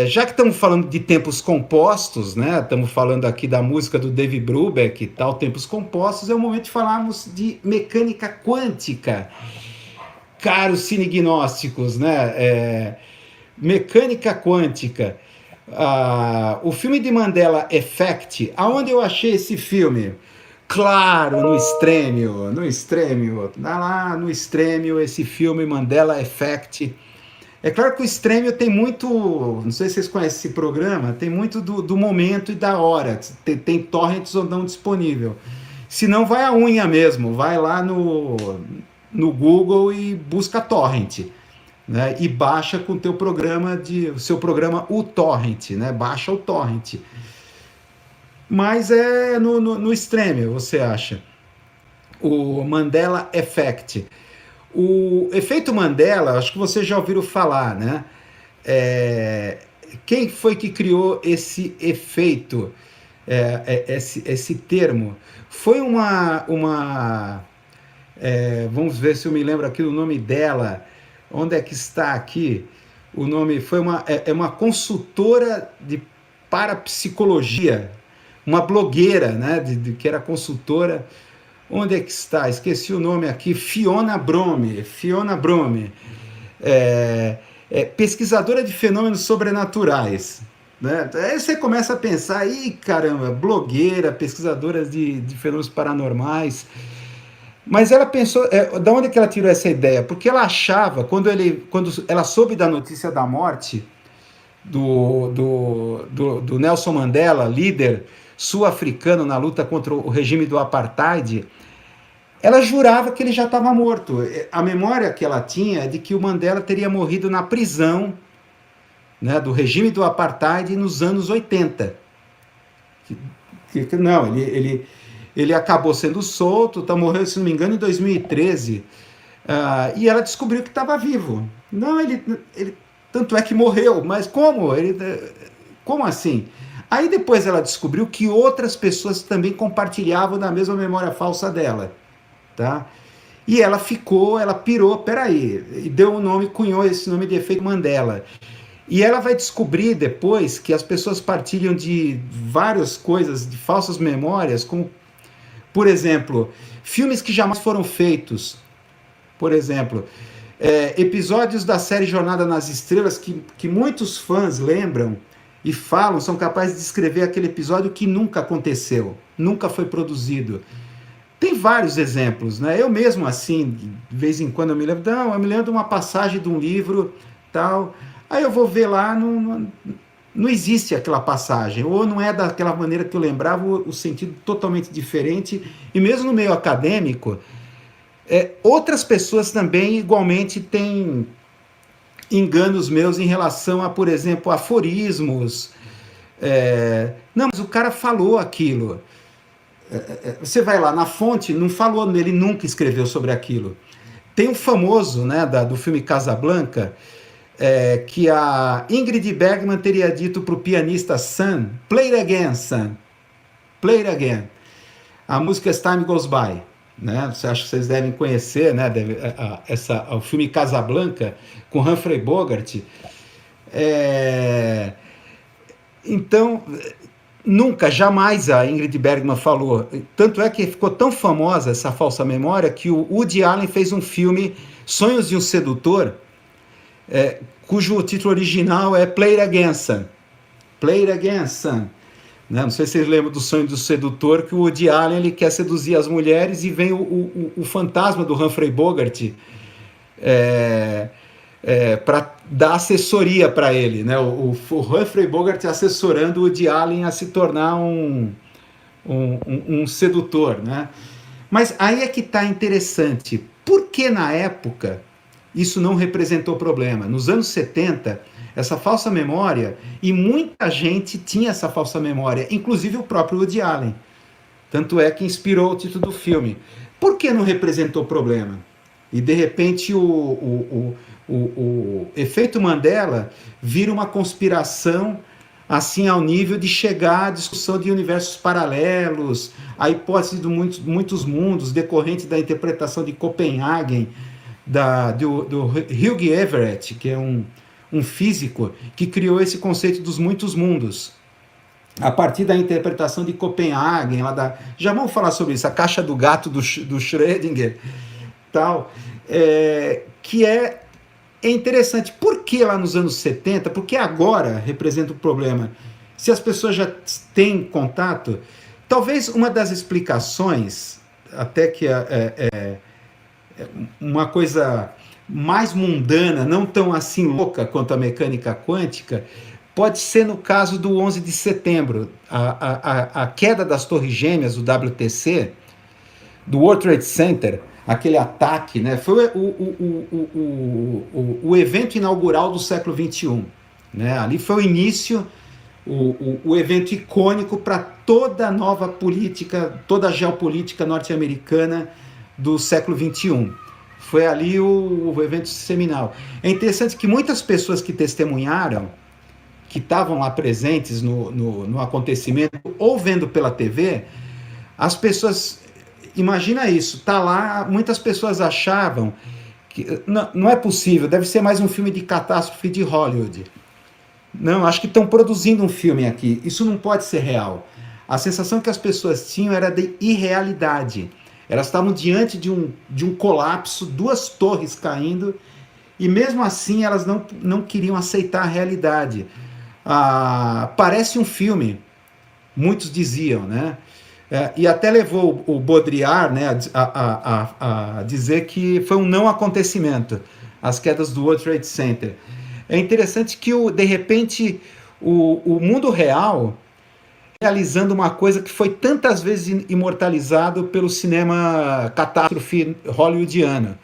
Já que estamos falando de tempos compostos, né? Estamos falando aqui da música do Dave Brubeck e tal, tempos compostos, é o momento de falarmos de mecânica quântica, caros cinegnósticos, né? Mecânica quântica. O filme de Mandela Effect, aonde eu achei esse filme? Claro, no Stremio, lá no Stremio, esse filme Mandela Effect. É claro que o Stremio tem muito, não sei se vocês conhecem esse programa, tem muito do momento e da hora, tem torrents ou não disponível. Se não, vai a unha mesmo, vai lá no Google e busca torrent, né? E baixa com o seu programa uTorrent, né? Baixa o torrent. Mas é no Stremio, você acha. O Mandela Effect. O efeito Mandela, acho que vocês já ouviram falar, né? É, quem foi que criou esse efeito, esse termo? Foi vamos ver se eu me lembro aqui o nome dela. Onde é que está aqui? O nome foi uma consultora de parapsicologia, uma blogueira, né? Que era consultora. Onde é que está? Esqueci o nome aqui. Fiona Brome. Fiona Brome. Pesquisadora de fenômenos sobrenaturais. Né? Aí você começa a pensar, ih, caramba, blogueira, pesquisadora de fenômenos paranormais. Mas ela pensou, da onde é que ela tirou essa ideia? Porque ela achava, quando ela soube da notícia da morte do Nelson Mandela, líder sul-africano na luta contra o regime do apartheid, ela jurava que ele já estava morto. A memória que ela tinha é de que o Mandela teria morrido na prisão, né, do regime do apartheid nos anos 80. Não, ele acabou sendo solto, morreu, se não me engano, em 2013. E ela descobriu que estava vivo. Não, tanto é que morreu, mas como? Como assim? Aí depois ela descobriu que outras pessoas também compartilhavam da mesma memória falsa dela. Tá? E ela pirou, peraí, e deu um nome, cunhou esse nome de efeito Mandela. E ela vai descobrir depois que as pessoas partilham de várias coisas, de falsas memórias, como, por exemplo, filmes que jamais foram feitos. Por exemplo, episódios da série Jornada nas Estrelas que muitos fãs lembram e falam, são capazes de descrever aquele episódio que nunca aconteceu, nunca foi produzido. Tem vários exemplos, né? Eu mesmo, assim, de vez em quando eu me lembro, não, eu me lembro de uma passagem de um livro, tal, aí eu vou ver lá, não existe aquela passagem, ou não é daquela maneira que eu lembrava, o sentido totalmente diferente, e mesmo no meio acadêmico, outras pessoas também igualmente têm enganos meus em relação a, por exemplo, aforismos. Não, mas o cara falou aquilo. Você vai lá na fonte, não falou, ele nunca escreveu sobre aquilo. Tem um famoso, né, do filme Casablanca, que a Ingrid Bergman teria dito para o pianista Sam, play it again, Sam, play it again. A música As Time Goes By, né? Você acha que vocês devem conhecer, né? O filme Casablanca com Humphrey Bogart. Então, nunca, jamais a Ingrid Bergman falou. Tanto é que ficou tão famosa essa falsa memória que o Woody Allen fez um filme, Sonhos de um Sedutor, cujo título original é Play It Again, Son. Play It Again, Son. Né? Não sei se vocês lembram do Sonho do Sedutor, que o Woody Allen ele quer seduzir as mulheres e vem o fantasma do Humphrey Bogart para dar assessoria para ele, né? O Humphrey Bogart assessorando o Woody Allen a se tornar um sedutor, né? Mas aí é que está interessante. Por que na época isso não representou problema? Nos anos 70, essa falsa memória, e muita gente tinha essa falsa memória, inclusive o próprio Woody Allen. Tanto é que inspirou o título do filme. Por que não representou problema? E de repente o efeito Mandela vira uma conspiração assim ao nível de chegar à discussão de universos paralelos, a hipótese de muitos mundos decorrente da interpretação de Copenhagen, do Hugh Everett, que é um um físico que criou esse conceito dos muitos mundos. A partir da interpretação de Copenhagen, já vamos falar sobre isso, a caixa do gato do Schrödinger, tal, que é interessante. Por que lá nos anos 70? Porque agora representa um problema. Se as pessoas já têm contato, talvez uma das explicações, até que uma coisa mais mundana, não tão assim louca quanto a mecânica quântica, pode ser no caso do 11 de setembro, a queda das Torres Gêmeas, do WTC, do World Trade Center, aquele ataque, né, foi o evento inaugural do século XXI. Né? Ali foi o início, o evento icônico para toda a nova política, toda a geopolítica norte-americana do século XXI. Foi ali o evento seminal. É interessante que muitas pessoas que testemunharam, que estavam lá presentes no acontecimento, ou vendo pela TV, as pessoas, imagina isso, tá lá, muitas pessoas achavam que não é possível, deve ser mais um filme de catástrofe de Hollywood. Não, acho que estão produzindo um filme aqui, isso não pode ser real. A sensação que as pessoas tinham era de irrealidade. Elas estavam diante de um colapso, 2 torres caindo, e mesmo assim elas não queriam aceitar a realidade. Parece um filme, muitos diziam, né? E até levou o Baudrillard, né, a dizer que foi um não acontecimento, as quedas do World Trade Center. É interessante que, de repente, o mundo real realizando uma coisa que foi tantas vezes imortalizado pelo cinema catástrofe hollywoodiano.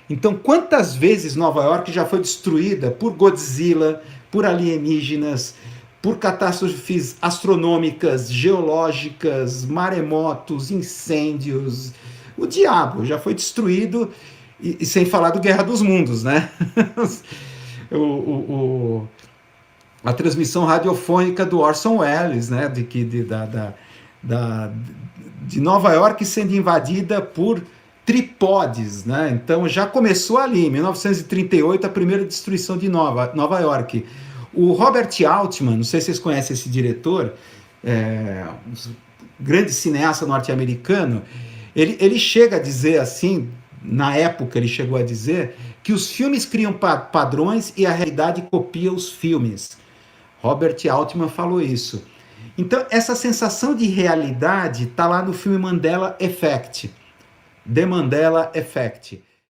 Então, quantas vezes Nova York já foi destruída por Godzilla, por alienígenas, por catástrofes astronômicas, geológicas, maremotos, incêndios. O diabo já foi destruído, e sem falar do Guerra dos Mundos, né? A transmissão radiofônica do Orson Welles, né? De Nova York sendo invadida por trípodes, né? Então já começou ali, em 1938, a primeira destruição de Nova York. O Robert Altman, não sei se vocês conhecem esse diretor, um grande cineasta norte-americano, ele chega a dizer assim, na época ele chegou a dizer, que os filmes criam padrões e a realidade copia os filmes. Robert Altman falou isso. Então, essa sensação de realidade está lá no filme Mandela Effect, The Mandela Effect.